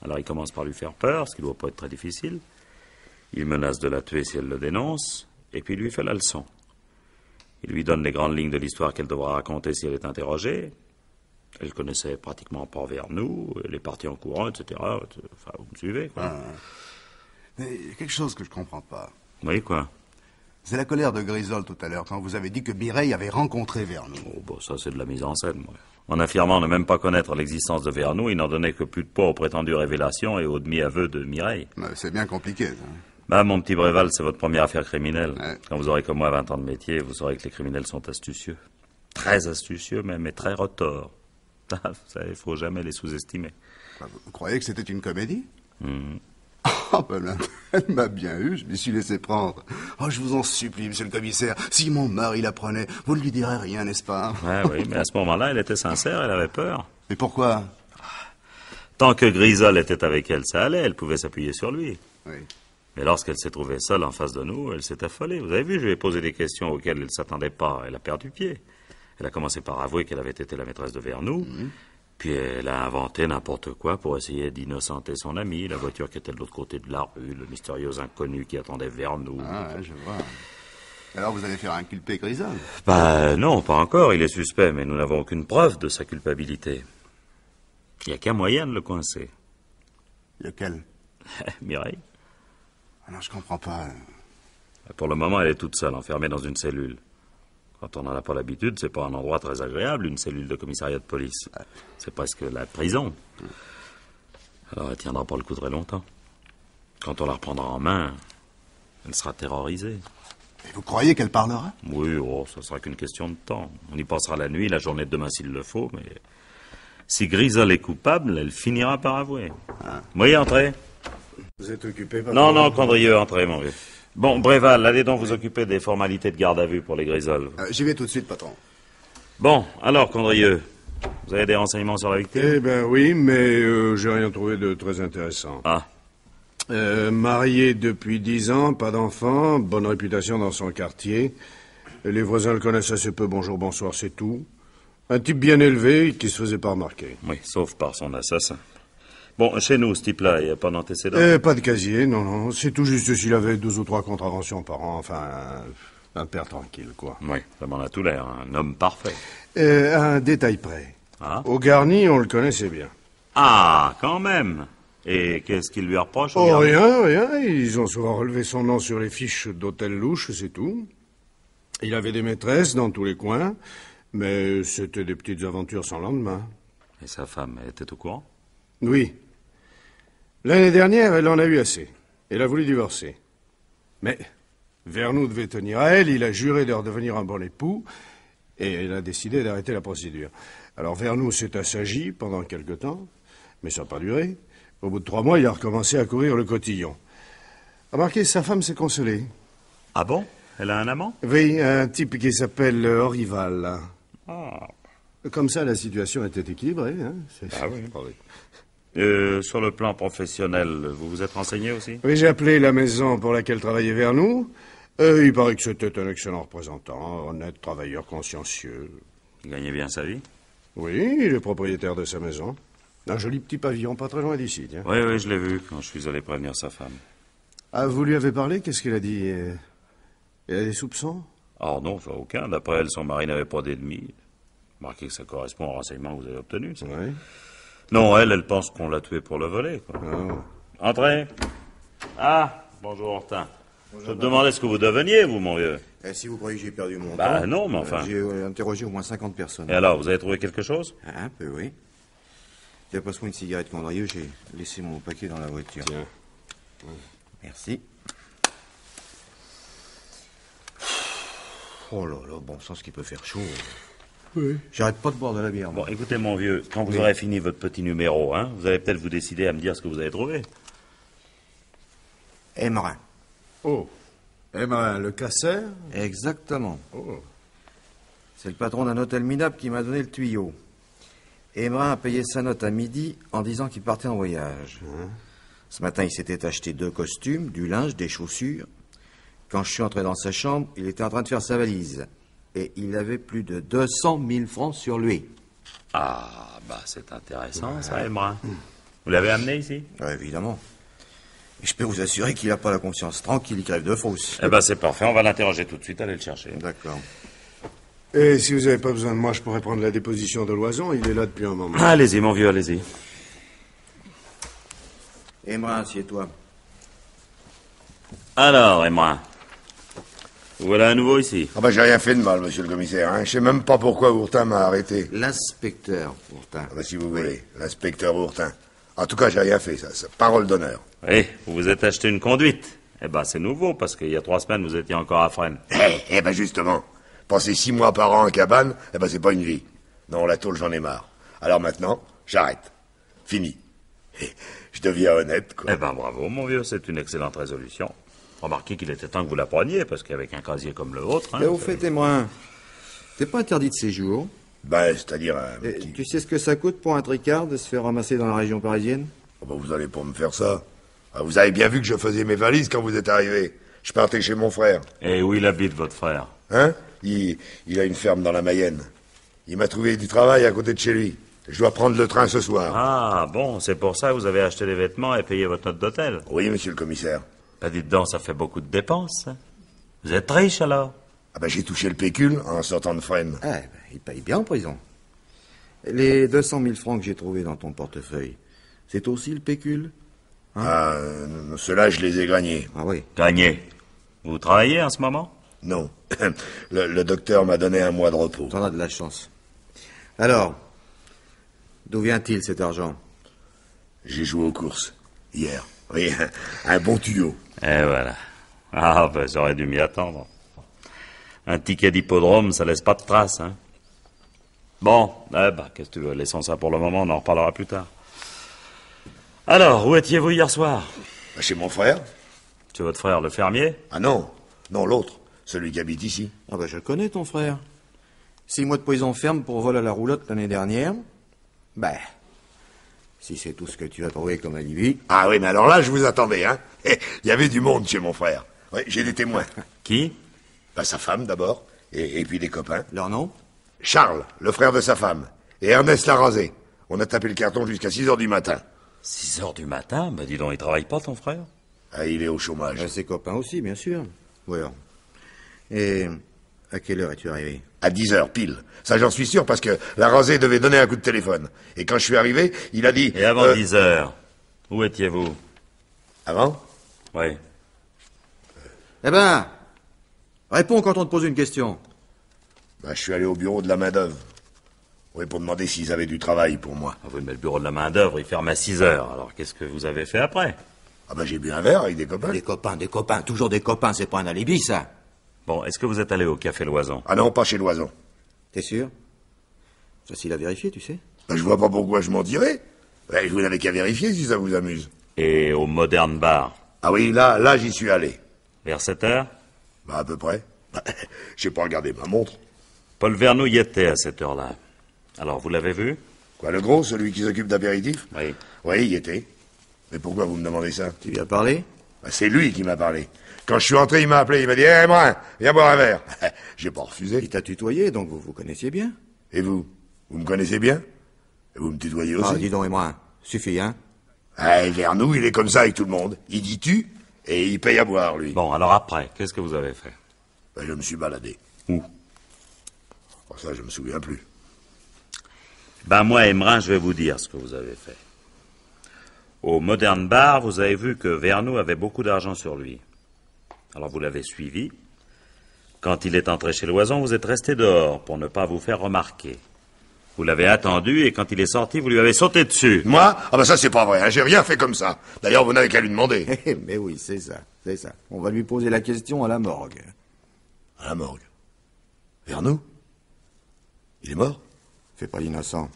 Alors, il commence par lui faire peur, ce qui ne doit pas être très difficile. Il menace de la tuer si elle le dénonce, et puis il lui fait la leçon. Il lui donne les grandes lignes de l'histoire qu'elle devra raconter si elle est interrogée. Elle connaissait pratiquement pas Vernou, elle est partie en courant, etc. Enfin, vous me suivez, quoi. Mais il y a quelque chose que je comprends pas. Oui, quoi? C'est la colère de Grisol tout à l'heure, quand vous avez dit que Mireille avait rencontré Vernou. Oh, bon, ça c'est de la mise en scène, moi. En affirmant ne même pas connaître l'existence de Vernou, il n'en donnait que plus de poids aux prétendues révélations et aux demi-aveux de Mireille. C'est bien compliqué, ça. Bah, mon petit Bréval, c'est votre première affaire criminelle. Ouais. Quand vous aurez comme moi 20 ans de métier, vous saurez que les criminels sont astucieux. Très astucieux même, et très retors. Vous savez, il faut jamais les sous-estimer. Vous croyez que c'était une comédie? Oh, ben, elle m'a bien eu, je m'y suis laissé prendre. Oh, je vous en supplie, monsieur le commissaire, si mon mari l'apprenait, vous ne lui direz rien, n'est-ce pas? Ouais, oui, mais à ce moment-là, elle était sincère, elle avait peur. Mais pourquoi? Tant que Grisol était avec elle, ça allait, elle pouvait s'appuyer sur lui. Oui. Mais lorsqu'elle s'est trouvée seule en face de nous, elle s'est affolée. Vous avez vu, je lui ai posé des questions auxquelles elle ne s'attendait pas. Elle a perdu pied. Elle a commencé par avouer qu'elle avait été la maîtresse de Vernou. Puis elle a inventé n'importe quoi pour essayer d'innocenter son ami, la voiture qui était de l'autre côté de la rue, le mystérieux inconnu qui attendait Vernou. Ah, ouais, je vois. Alors vous allez faire inculper Grisol? Bah non, pas encore, il est suspect, mais nous n'avons aucune preuve de sa culpabilité. Il n'y a qu'un moyen de le coincer. Lequel? Mireille. Ah non, je comprends pas. Pour le moment, elle est toute seule, enfermée dans une cellule. Quand on n'en a pas l'habitude, c'est pas un endroit très agréable, une cellule de commissariat de police. C'est presque la prison. Alors elle tiendra pas le coup très longtemps. Quand on la reprendra en main, elle sera terrorisée. Et vous croyez qu'elle parlera? Oui, oh, ça sera qu'une question de temps. On y passera la nuit, la journée de demain s'il le faut, mais... Si Grisol est coupable, elle finira par avouer. Oui, entrez. Vous êtes occupé, patron? Non, Condrieux, entrez, mon vieux. Bon, Bréval, allez donc vous occuper des formalités de garde à vue pour les Grisol. J'y vais tout de suite, patron. Bon, alors, Condrieux, vous avez des renseignements sur la victime? Eh ben oui, mais j'ai rien trouvé de très intéressant. Ah. Marié depuis 10 ans, pas d'enfant, bonne réputation dans son quartier. Les voisins le connaissent assez peu, bonjour, bonsoir, c'est tout. Un type bien élevé qui se faisait pas remarquer. Oui, sauf par son assassin. Bon, chez nous, ce type-là, il n'y a pas d'antécédent? Pas de casier, non. C'est tout juste s'il avait 2 ou 3 contraventions par an. Enfin, un père tranquille, quoi. Oui, ça m'en a tout l'air. Un homme parfait. Un détail près. Ah? Au garni, on le connaissait bien. Ah, quand même. Et qu'est-ce qu'il lui reproche? Oh, rien. Ils ont souvent relevé son nom sur les fiches d'hôtel louche, c'est tout. Il avait des maîtresses dans tous les coins, mais c'était des petites aventures sans lendemain. Et sa femme, elle était au courant? Oui. L'année dernière, elle en a eu assez. Elle a voulu divorcer. Mais Vernou devait tenir à elle, il a juré de redevenir un bon époux, et elle a décidé d'arrêter la procédure. Alors Vernou s'est assagi pendant quelque temps, mais ça n'a pas duré. Au bout de 3 mois, il a recommencé à courir le cotillon. Remarquez, sa femme s'est consolée. Ah bon? Elle a un amant? Oui, un type qui s'appelle Orival. Ah. Comme ça, la situation était équilibrée. Hein. Ah oui, oui. Sur le plan professionnel, vous vous êtes renseigné aussi? Oui, j'ai appelé la maison pour laquelle travaillait Vernou. Il paraît que c'était un excellent représentant, honnête, travailleur, consciencieux. Il gagnait bien sa vie? Oui, il est propriétaire de sa maison. Un joli petit pavillon, pas très loin d'ici, tiens. Oui, je l'ai vu quand je suis allé prévenir sa femme. Ah, vous lui avez parlé? Qu'est-ce qu'elle a dit? Elle a des soupçons? Oh non, ça aucun. D'après elle, son mari n'avait pas d'ennemis. Remarquez que ça correspond au renseignement que vous avez obtenu, ça. Oui. Non, elle pense qu'on l'a tué pour le voler, quoi. Oh. Entrez. Ah, bonjour, Hortin. Je te demandais ce que vous deveniez, vous, mon vieux. Si vous croyez que j'ai perdu mon temps... Bah non, mais enfin... J'ai interrogé au moins 50 personnes. Et alors, vous avez trouvé quelque chose? Un peu, oui. Tiens, passe-moi une cigarette, Condrieux, j'ai laissé mon paquet dans la voiture. Tiens. Merci. Oh là là, bon sang, ce qui peut faire chaud. Oui. J'arrête pas de boire de la bière. Bon, écoutez, mon vieux, quand vous aurez fini votre petit numéro, hein, vous allez peut-être vous décider à me dire ce que vous avez trouvé. Emmerin. Oh. Emmerin, le casseur? Exactement. Oh. C'est le patron d'un hôtel minable qui m'a donné le tuyau. Emmerin a payé sa note à midi en disant qu'il partait en voyage. Ce matin, il s'était acheté 2 costumes, du linge, des chaussures. Quand je suis entré dans sa chambre, il était en train de faire sa valise. Et il avait plus de 200 000 francs sur lui. Ah, bah c'est intéressant, ça, Emmerin. Vous l'avez amené ici? Évidemment. Et je peux vous assurer qu'il n'a pas la conscience tranquille, il crève de fausse. Eh ben c'est parfait, on va l'interroger tout de suite, allez le chercher. D'accord. Et si vous n'avez pas besoin de moi, je pourrais prendre la déposition de Loison, il est là depuis un moment. Allez-y, mon vieux, allez-y. Emmerin, assieds-toi. Alors, Emmerin, Vous voilà à nouveau ici. Ah bah j'ai rien fait de mal, monsieur le commissaire. Hein. Je sais même pas pourquoi Ourtin m'a arrêté. L'inspecteur, Ourtin. Ah bah si vous voulez, l'inspecteur Ourtin. En tout cas, j'ai rien fait, ça. Parole d'honneur. Oui, vous vous êtes acheté une conduite. Eh ben, c'est nouveau, parce qu'il y a 3 semaines, vous étiez encore à Fresnes. Eh ben justement, passer 6 mois par an en cabane, eh ben c'est pas une vie. Non, la tôle, j'en ai marre. Alors maintenant, j'arrête. Fini. Je deviens honnête, quoi. Eh ben, bravo, mon vieux, c'est une excellente résolution. Remarquez qu'il était temps que vous la preniez, parce qu'avec un casier comme le vôtre... Hein, Mais au fait, Embrun, t'es pas interdit de séjour. Ben, c'est-à-dire... Tu sais ce que ça coûte pour un tricard de se faire ramasser dans la région parisienne? Oh ben, vous allez pas me faire ça. Ah, vous avez bien vu que je faisais mes valises quand vous êtes arrivé. Je partais chez mon frère. Et où il habite, votre frère? Hein? Il a une ferme dans la Mayenne. Il m'a trouvé du travail à côté de chez lui. Je dois prendre le train ce soir. Ah, bon, c'est pour ça que vous avez acheté des vêtements et payé votre note d'hôtel? Oui, monsieur le commissaire. Ben, dites donc, ça fait beaucoup de dépenses. Hein. Vous êtes riche, alors? Ah ben, j'ai touché le pécule en sortant de Fresnes. Ah, ben, il paye bien en prison. Les 200 000 francs que j'ai trouvés dans ton portefeuille, c'est aussi le pécule? Hein? Ah, ceux-là, je les ai gagnés. Ah oui. Gagnés? Vous travaillez en ce moment? Non. Le docteur m'a donné un mois de repos. T'en as de la chance. Alors, d'où vient-il cet argent? J'ai joué aux courses, hier. Oui, un bon tuyau. Et voilà. Ah, ben, j'aurais dû m'y attendre. Un ticket d'hippodrome, ça laisse pas de traces, hein. Bon, eh ben, qu'est-ce que tu veux, laissons ça pour le moment, on en reparlera plus tard. Alors, où étiez-vous hier soir? Chez mon frère. Chez votre frère, le fermier? Ah non, non, l'autre, celui qui habite ici. Ah ben, je le connais, ton frère. 6 mois de prison ferme pour vol à la roulotte l'année dernière. Ben, si c'est tout ce que tu as trouvé comme alibi... Ah oui, mais alors là, je vous attendais, hein. Il y avait du monde chez mon frère. Oui, j'ai des témoins. Qui? Ben, sa femme, d'abord, et puis des copains. Leur nom? Charles, le frère de sa femme, et Ernest Larrazé. On a tapé le carton jusqu'à 6 heures du matin. 6 heures du matin? Ben, dis donc, il travaille pas, ton frère? Ah, il est au chômage. Ses copains aussi, bien sûr. Oui. Et à quelle heure es-tu arrivé? À 10 heures, pile. Ça, j'en suis sûr, parce que Larrazé devait donner un coup de téléphone. Et quand je suis arrivé, il a dit... Et avant 10 heures, où étiez-vous? Avant? Oui. Eh ben, réponds quand on te pose une question. Ben, je suis allé au bureau de la main-d'œuvre. Oui, pour demander s'ils avaient du travail pour moi. Ah oui, mais le bureau de la main-d'œuvre, il ferme à 6 heures. Alors, qu'est-ce que vous avez fait après? Ah ben, j'ai bu un verre avec des copains. Des copains, toujours des copains, c'est pas un alibi, ça. Bon, est-ce que vous êtes allé au Café Loison? Ah non, pas chez Loison. T'es sûr? Facile à vérifier, tu sais. Ben, je vois pas pourquoi je mentirais. Ben, vous n'avez qu'à vérifier si ça vous amuse. Et au Modern Bar? Ah oui, là, j'y suis allé. Vers 7 heures? Ben, à peu près. J'ai pas regardé ma montre. Paul Vernou y était à cette heure-là. Alors, vous l'avez vu? Quoi, le gros, celui qui s'occupe d'apéritifs? Oui. Oui, il y était. Mais pourquoi vous me demandez ça? Tu lui as parlé? Ben, c'est lui qui m'a parlé. Quand je suis entré, il m'a appelé, il m'a dit « Hé, Brun, viens boire un verre !» J'ai pas refusé. Il t'a tutoyé, donc vous vous connaissiez bien. Et vous? Vous me connaissez bien? Et vous me tutoyez aussi? Ah, dis donc, Embrun, suffit, hein? Ah, Vernou, il est comme ça avec tout le monde. Il dit tu, et il paye à boire, lui. Bon, alors après, qu'est-ce que vous avez fait? Ben, je me suis baladé. Où? Oh, ça, je me souviens plus. Ben, moi, Embrun, je vais vous dire ce que vous avez fait. Au Modern Bar, vous avez vu que Vernou avait beaucoup d'argent sur lui. Alors vous l'avez suivi. Quand il est entré chez Loison, vous êtes resté dehors pour ne pas vous faire remarquer. Vous l'avez attendu et quand il est sorti, vous lui avez sauté dessus. Moi? Ah ben ça c'est pas vrai, hein. J'ai rien fait comme ça. D'ailleurs, vous n'avez qu'à lui demander. Mais oui, c'est ça. On va lui poser la question à la morgue. À la morgue? Vernou? Il est mort? Fais pas l'innocent.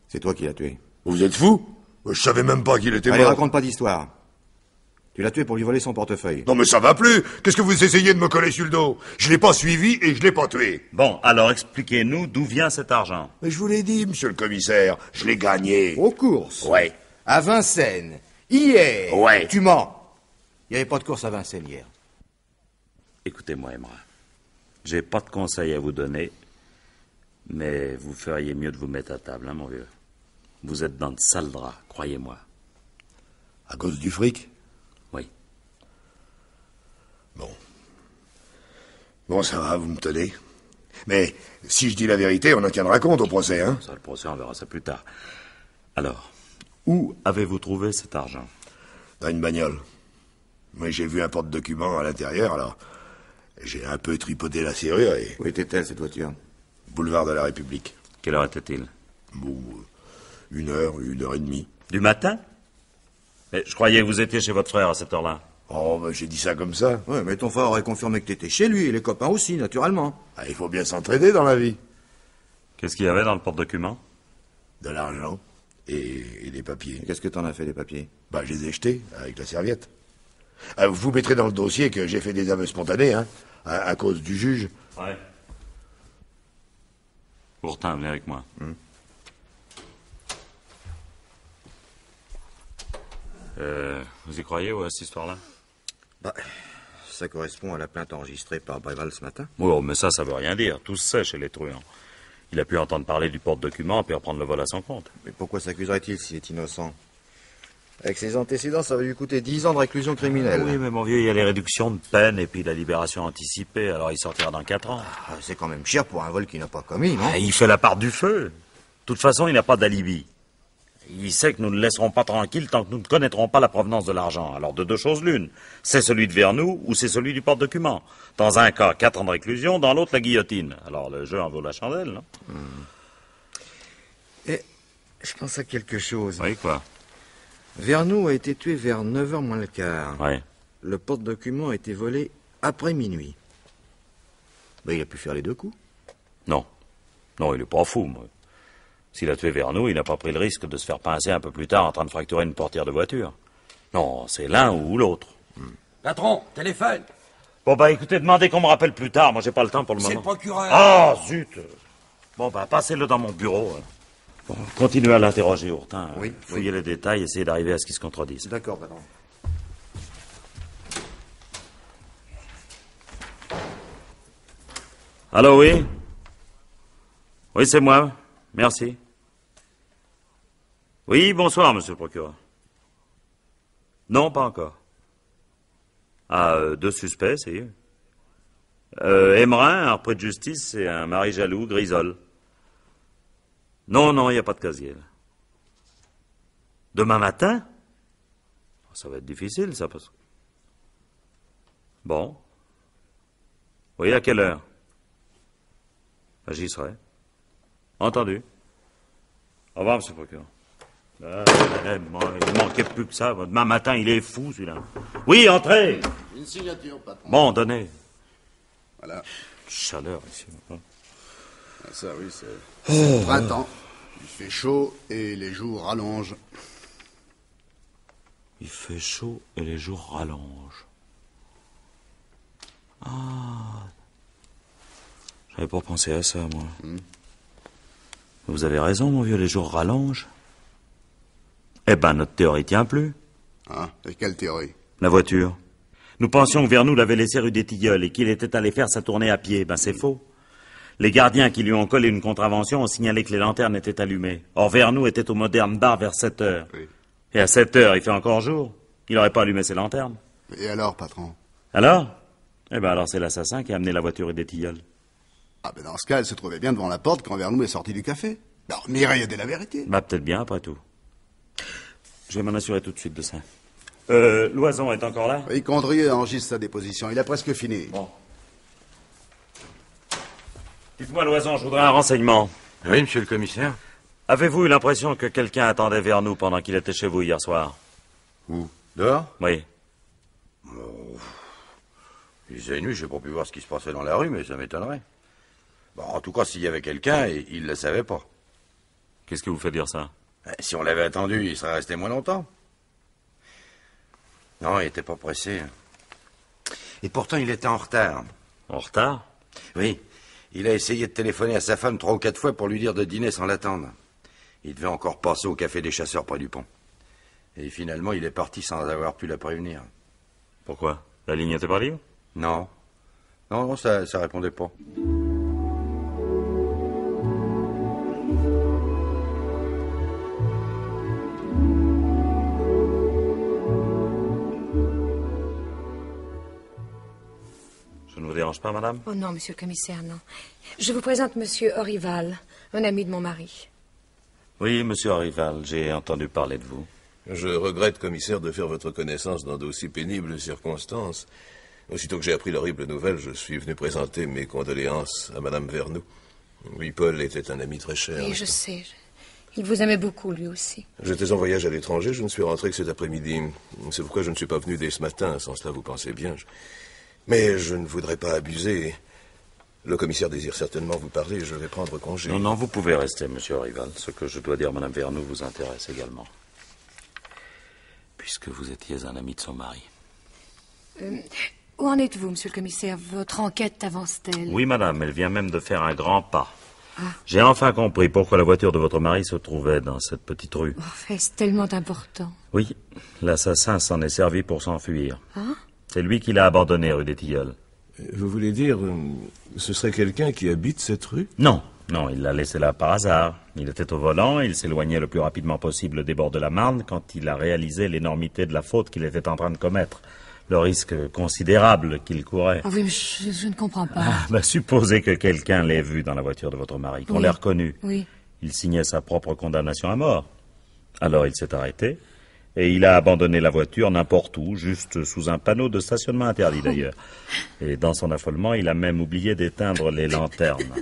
C'est toi qui l'as tué. Vous êtes fou? Je savais même pas qu'il était Allez, mort. raconte pas d'histoire. Tu l'as tué pour lui voler son portefeuille. Non mais ça va plus. Qu'est-ce que vous essayez de me coller sur le dos? Je l'ai pas suivi et je l'ai pas tué. Bon, alors expliquez-nous d'où vient cet argent. Mais je vous l'ai dit, monsieur le commissaire. Je l'ai gagné. Aux courses? Ouais. À Vincennes? Hier? Ouais. Tu mens. Il n'y avait pas de course à Vincennes hier. Écoutez-moi, Embrun. J'ai pas de conseils à vous donner, mais vous feriez mieux de vous mettre à table, hein, mon vieux. Vous êtes dans de sales draps, croyez-moi. À cause du fric? Oui. Bon, ça va, vous me tenez. Mais si je dis la vérité, on en tiendra compte au procès, hein? Ça, le procès, on verra ça plus tard. Alors, où avez-vous trouvé cet argent? Dans une bagnole. Moi, j'ai vu un porte-document à l'intérieur, alors... J'ai un peu tripoté la serrure et... Où était-elle, cette voiture? Boulevard de la République. Quelle heure était-il? Bon, 1h30. Du matin? Mais je croyais que vous étiez chez votre frère à cette heure-là. Oh, ben j'ai dit ça comme ça. Ouais, mais ton frère aurait confirmé que t'étais chez lui, et les copains aussi, naturellement. Ah, il faut bien s'entraider dans la vie. Qu'est-ce qu'il y avait dans le porte-document? De l'argent et des papiers. Qu'est-ce que t'en as fait, des papiers? Bah, je les ai jetés avec la serviette. Vous mettrez dans le dossier que j'ai fait des aveux spontanés, hein, à cause du juge. Ouais. Pourtant, venez avec moi. Vous y croyez, à cette histoire-là? Bah, ça correspond à la plainte enregistrée par Bréval ce matin. Oh, mais ça veut rien dire. Tout se sait chez les truands. Il a pu entendre parler du porte-document puis reprendre le vol à son compte. Mais pourquoi s'accuserait-il s'il est innocent? Avec ses antécédents, ça va lui coûter 10 ans de réclusion criminelle. Oui, mais mon vieux, il y a les réductions de peine et puis la libération anticipée, alors il sortira dans 4 ans. Ah, c'est quand même cher pour un vol qu'il n'a pas commis, non? Ah, il fait la part du feu. De toute façon, il n'a pas d'alibi. Il sait que nous ne le laisserons pas tranquille tant que nous ne connaîtrons pas la provenance de l'argent. Alors de deux choses l'une. C'est celui de Vernoux ou c'est celui du porte-document. Dans un cas, 4 ans de réclusion, dans l'autre, la guillotine. Alors le jeu en vaut la chandelle, non? Et je pense à quelque chose. Oui, quoi? Vernoux a été tué vers 9h moins le quart. Oui. Le porte-document a été volé après minuit. Ben, il a pu faire les deux coups. Non. Non, il est pas fou, moi. S'il a tué Vernoux, il n'a pas pris le risque de se faire pincer un peu plus tard en train de fracturer une portière de voiture. Non, c'est l'un ou l'autre. Patron, téléphone. Bon, bah écoutez, demandez qu'on me rappelle plus tard. Moi, j'ai pas le temps pour le moment. C'est le procureur. Ah, zut. Bon, bah passez-le dans mon bureau. Bon, continuez à l'interroger, Ourtin. Oui. Fouillez les détails, essayez d'arriver à ce qu'ils se contredisent. D'accord, patron. Allô, oui? Oui, c'est moi. Merci. Oui, bonsoir, monsieur le procureur. Non, pas encore. Ah, 2 suspects, c'est Émerin, un repris de justice, et un mari jaloux, Grisol. Non, il n'y a pas de casier. Là. Demain matin? Ça va être difficile, ça, parce que... Bon. Oui, à quelle heure? Ben, j'y serai. Entendu. Au revoir, monsieur le procureur. Il manquait plus que ça. Demain matin, il est fou, celui-là. Oui, entrez. Une signature, patron. Bon, donnez. Voilà. Chaleur ici. Ah, ça, oui, c'est le printemps. Il fait chaud et les jours rallongent. Il fait chaud et les jours rallongent. Ah. J'avais pas pensé à ça, moi. Vous avez raison, mon vieux, les jours rallongent. Eh ben, notre théorie tient plus. Hein? Et quelle théorie? La voiture. Nous pensions que Vernoux l'avait laissé rue des Tilleuls et qu'il était allé faire sa tournée à pied. Ben, c'est faux. Les gardiens qui lui ont collé une contravention ont signalé que les lanternes étaient allumées. Or, Vernoux était au Moderne Bar vers 7 heures. Oui. Et à 7 heures, il fait encore jour. Il n'aurait pas allumé ses lanternes. Et alors, patron? Alors? Eh ben, alors c'est l'assassin qui a amené la voiture rue des Tilleuls. Ah, ben dans ce cas, elle se trouvait bien devant la porte quand Vernoux est sorti du café. Alors, Mireille a dit la vérité. Bah, peut-être bien, après tout. Je vais m'en assurer tout de suite de ça. Loison est encore là? Oui, Condrieu enregistre sa déposition. Il a presque fini. Bon. Dites-moi, Loison, je voudrais un renseignement. Oui, monsieur le commissaire. Avez-vous eu l'impression que quelqu'un attendait Vernoux pendant qu'il était chez vous hier soir? Où? Dehors? Oui. Il faisait nuit, j'ai pas pu voir ce qui se passait dans la rue, mais ça m'étonnerait. Bon, en tout cas, s'il y avait quelqu'un, il ne le savait pas. Qu'est-ce qui vous fait dire ça? Si on l'avait attendu, il serait resté moins longtemps. Non, il n'était pas pressé. Et pourtant, il était en retard. En retard? Oui. Il a essayé de téléphoner à sa femme 3 ou 4 fois pour lui dire de dîner sans l'attendre. Il devait encore passer au café des chasseurs près du pont. Et finalement, il est parti sans avoir pu la prévenir. Pourquoi? La ligne n'était pas libre? Non. Non, ça répondait pas. Je ne vous dérange pas, madame? Oh non, monsieur le commissaire, non. Je vous présente monsieur Orival, un ami de mon mari. Oui, monsieur Orival, j'ai entendu parler de vous. Je regrette, commissaire, de faire votre connaissance dans d'aussi pénibles circonstances. Aussitôt que j'ai appris l'horrible nouvelle, je suis venu présenter mes condoléances à Madame Vernoux. Oui, Paul était un ami très cher. Oui, je sais. Il vous aimait beaucoup, lui aussi. J'étais en voyage à l'étranger, je ne suis rentré que cet après-midi. C'est pourquoi je ne suis pas venu dès ce matin, sans cela vous pensez bien. Mais je ne voudrais pas abuser. Le commissaire désire certainement vous parler, je vais prendre congé. Non, non, vous pouvez rester, monsieur Rival. Ce que je dois dire, Madame Vernoux, vous intéresse également. Puisque vous étiez un ami de son mari. Où en êtes-vous, monsieur le commissaire? Votre enquête avance-t-elle? Oui, madame, elle vient même de faire un grand pas. J'ai enfin compris pourquoi la voiture de votre mari se trouvait dans cette petite rue. Est-ce tellement important? Oui, l'assassin s'en est servi pour s'enfuir. Hein? C'est lui qui l'a abandonné, rue des Tilleuls. Vous voulez dire, ce serait quelqu'un qui habite cette rue? Non, non, il l'a laissé là par hasard. Il était au volant, il s'éloignait le plus rapidement possible des bords de la Marne quand il a réalisé l'énormité de la faute qu'il était en train de commettre. Le risque considérable qu'il courait. Ah oui, mais je ne comprends pas. Supposez que quelqu'un l'ait vu dans la voiture de votre mari, qu'on l'ait reconnu. Oui. Il signait sa propre condamnation à mort. Alors il s'est arrêté et il a abandonné la voiture n'importe où, juste sous un panneau de stationnement interdit d'ailleurs. Et dans son affolement, il a même oublié d'éteindre les lanternes.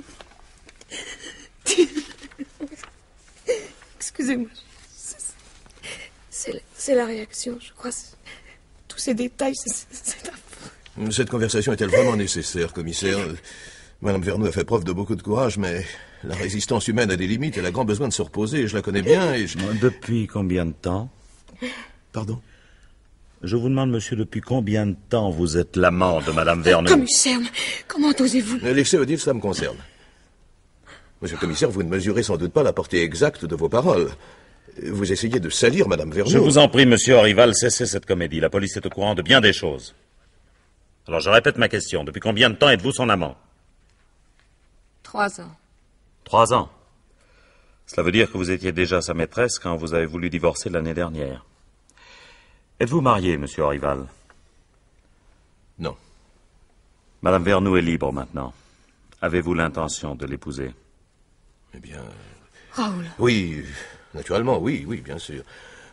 Excusez-moi. C'est la réaction, je crois. Tous ces détails, c'est affreux. Cette conversation est-elle vraiment nécessaire, commissaire? Madame Vernoux a fait preuve de beaucoup de courage, mais la résistance humaine a des limites. Elle a grand besoin de se reposer. Je la connais bien et Depuis combien de temps? Pardon? Je vous demande, monsieur, depuis combien de temps vous êtes l'amant de Madame Vernoux? Commissaire, comment osez-vous? Laissez Odile, ça me concerne. Monsieur le commissaire, vous ne mesurez sans doute pas la portée exacte de vos paroles. Vous essayez de salir Madame Vernoux. Je vous en prie, monsieur Rival, cessez cette comédie. La police est au courant de bien des choses. Alors, je répète ma question. Depuis combien de temps êtes-vous son amant? 3 ans. 3 ans. Cela veut dire que vous étiez déjà sa maîtresse quand vous avez voulu divorcer l'année dernière. Êtes-vous marié, monsieur Rival? Non. Madame Vernoux est libre maintenant. Avez-vous l'intention de l'épouser? Eh bien... Raoul. Oui, naturellement, oui, bien sûr.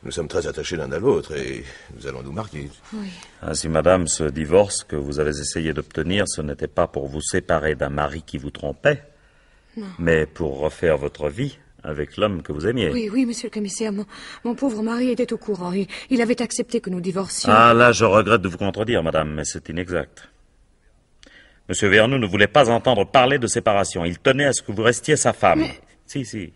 Nous sommes très attachés l'un à l'autre et nous allons nous marier. Oui. Ainsi, madame, ce divorce que vous avez essayé d'obtenir, ce n'était pas pour vous séparer d'un mari qui vous trompait, mais pour refaire votre vie avec l'homme que vous aimiez. Oui, monsieur le commissaire, mon pauvre mari était au courant. Il avait accepté que nous divorcions. Ah, là, je regrette de vous contredire, madame, mais c'est inexact. Monsieur Vernoux ne voulait pas entendre parler de séparation. Il tenait à ce que vous restiez sa femme. Mais... Si.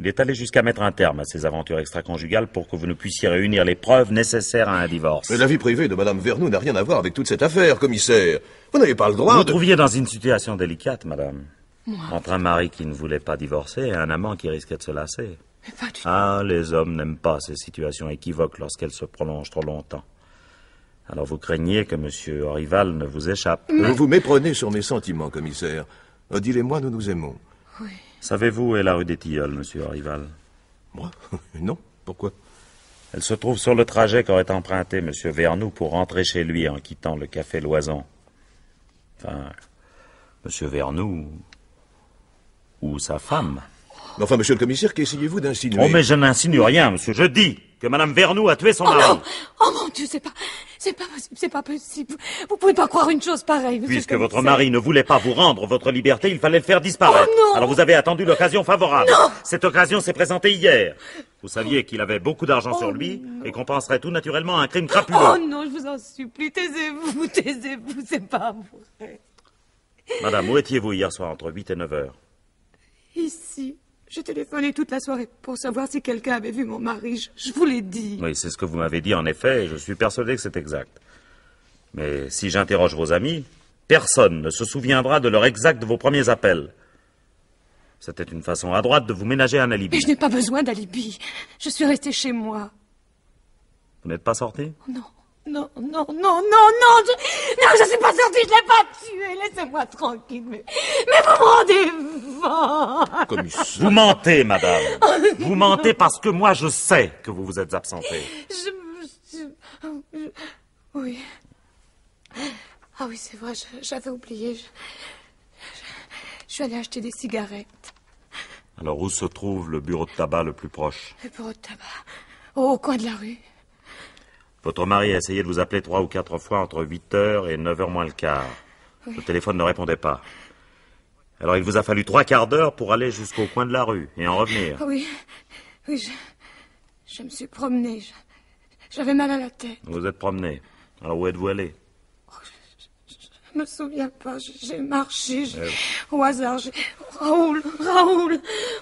Il est allé jusqu'à mettre un terme à ces aventures extra-conjugales pour que vous ne puissiez réunir les preuves nécessaires à un divorce. Mais la vie privée de Madame Vernoux n'a rien à voir avec toute cette affaire, commissaire. Vous n'avez pas le droit Vous vous trouviez dans une situation délicate, madame. Moi. Entre un mari qui ne voulait pas divorcer et un amant qui risquait de se lasser. Mais pas du tout. Ah, les hommes n'aiment pas ces situations équivoques lorsqu'elles se prolongent trop longtemps. Alors vous craignez que monsieur Rival ne vous échappe. Vous vous méprenez sur mes sentiments, commissaire. Odile et moi, nous nous aimons. Oui. Savez-vous où est la rue des Tilleuls, monsieur Rival? Moi? Non. Pourquoi? Elle se trouve sur le trajet qu'aurait emprunté monsieur Vernoux pour rentrer chez lui en quittant le café Loison. Enfin, monsieur Vernoux ou sa femme. Mais enfin, monsieur le commissaire, qu'essayez-vous d'insinuer? Oh, mais je n'insinue rien, monsieur. Je dis que madame Vernoux a tué son mari. Non! Oh mon Dieu, c'est pas possible. Vous pouvez pas croire une chose pareille, monsieur. Puisque votre mari ne voulait pas vous rendre votre liberté, il fallait le faire disparaître. Oh non! Alors vous avez attendu l'occasion favorable. Non! Cette occasion s'est présentée hier. Vous saviez qu'il avait beaucoup d'argent sur lui et qu'on penserait tout naturellement à un crime crapuleux. Oh non, je vous en supplie, taisez-vous, c'est pas vrai. Madame, où étiez-vous hier soir entre 8 et 9 heures? Ici. J'ai téléphoné toute la soirée pour savoir si quelqu'un avait vu mon mari. Je vous l'ai dit. Oui, c'est ce que vous m'avez dit en effet, et je suis persuadé que c'est exact. Mais si j'interroge vos amis, personne ne se souviendra de l'heure exacte de vos premiers appels. C'était une façon adroite de vous ménager un alibi. Mais je n'ai pas besoin d'alibi. Je suis restée chez moi. Vous n'êtes pas sorti? Non. Non, je suis pas sortie, je l'ai pas tué, laissez-moi tranquille, mais vous me rendez Commissaire. Vous mentez, madame. Vous mentez parce que moi je sais que vous vous êtes absenté. Oui. Ah oui, c'est vrai, j'avais oublié. Je suis allée acheter des cigarettes. Alors où se trouve le bureau de tabac le plus proche? Le bureau de tabac, au coin de la rue. Votre mari a essayé de vous appeler 3 ou 4 fois entre 8h et 9h moins le quart. Oui. Le téléphone ne répondait pas. Alors il vous a fallu 3 quarts d'heure pour aller jusqu'au coin de la rue et en revenir. Oui, je me suis promenée. J'avais mal à la tête. Vous vous êtes promené. Alors où êtes-vous allé? Je me souviens pas, j'ai marché, au hasard, Raoul,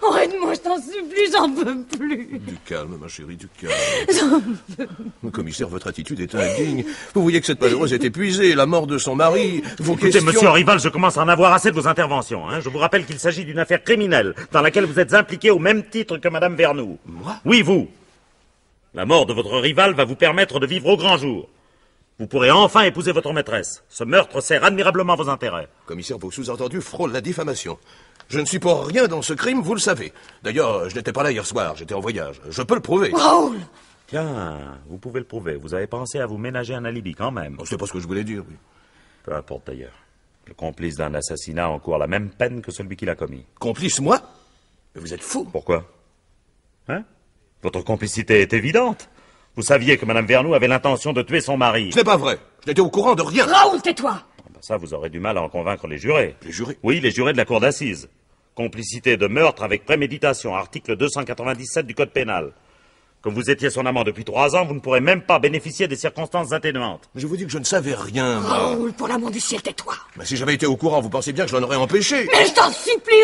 oh, aide-moi, je t'en supplie, j'en peux plus. Du calme, ma chérie, du calme. Commissaire, votre attitude est indigne. Vous voyez que cette malheureuse est épuisée, la mort de son mari, vos Écoutez, questions... monsieur Rival, je commence à en avoir assez de vos interventions. Je vous rappelle qu'il s'agit d'une affaire criminelle, dans laquelle vous êtes impliqué au même titre que Madame Vernoux. Moi? Oui, vous. La mort de votre rival va vous permettre de vivre au grand jour. Vous pourrez enfin épouser votre maîtresse. Ce meurtre sert admirablement vos intérêts. Commissaire, vos sous-entendus frôlent la diffamation. Je ne suis pour rien dans ce crime, vous le savez. D'ailleurs, je n'étais pas là hier soir, j'étais en voyage. Je peux le prouver. Raoul! Tiens, vous pouvez le prouver. Vous avez pensé à vous ménager un alibi quand même. C'est pas ce que je voulais dire, oui. Peu importe d'ailleurs. Le complice d'un assassinat encourt la même peine que celui qui l'a commis. Complice, moi? Mais vous êtes fou. Pourquoi? Votre complicité est évidente. Vous saviez que Madame Vernoux avait l'intention de tuer son mari. Ce n'est pas vrai. Je n'étais au courant de rien. Raoul, tais-toi! Ça, vous aurez du mal à en convaincre les jurés. Les jurés? Oui, les jurés de la cour d'assises. Complicité de meurtre avec préméditation, article 297 du Code pénal. Comme vous étiez son amant depuis 3 ans, vous ne pourrez même pas bénéficier des circonstances atténuantes. Mais je vous dis que je ne savais rien, moi. Raoul, pour l'amour du ciel, tais-toi! Mais si j'avais été au courant, vous pensez bien que je l'en aurais empêché. Mais je t'en supplie!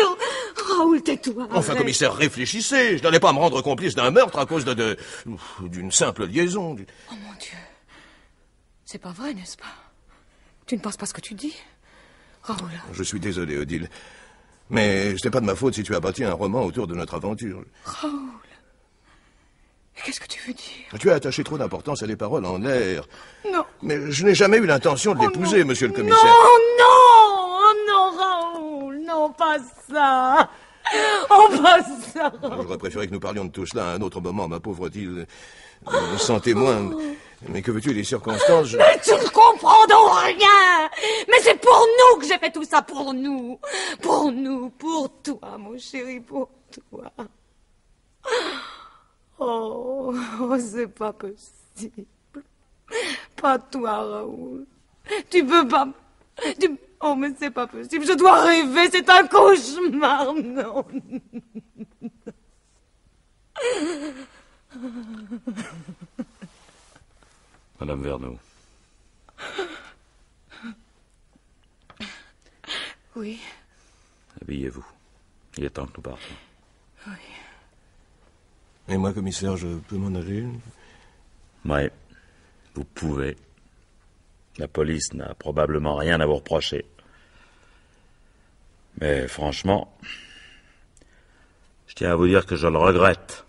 Raoul, tais-toi! Enfin, commissaire, réfléchissez. Je n'allais pas me rendre complice d'un meurtre à cause d'une simple liaison. Oh mon Dieu. C'est pas vrai, n'est-ce pas? Tu ne penses pas ce que tu dis? Raoul. Je suis désolé, Odile. Mais ce n'est pas de ma faute si tu as bâti un roman autour de notre aventure. Raoul. Qu'est-ce que tu veux dire? Tu as attaché trop d'importance à des paroles en l'air. Non. Mais je n'ai jamais eu l'intention de l'épouser, monsieur le commissaire. Non, Raoul, non, pas ça. Oh, pas ça. J'aurais préféré que nous parlions de tout cela à un autre moment, ma pauvre Odile. Sans témoin. Mais que veux-tu, les circonstances... Mais tu ne comprends donc rien. Mais c'est pour nous que j'ai fait tout ça, pour nous. Pour nous, pour toi, mon chéri, pour toi. Oh, c'est pas possible. Pas toi, Raoul. Tu peux pas... Oh, mais c'est pas possible. Je dois rêver, c'est un cauchemar. Non. Madame Vernoux. Oui. Habillez-vous. Il est temps que nous partions. Oui. Et moi, commissaire, je peux m'en aller? Oui, vous pouvez. La police n'a probablement rien à vous reprocher. Mais franchement, je tiens à vous dire que je le regrette.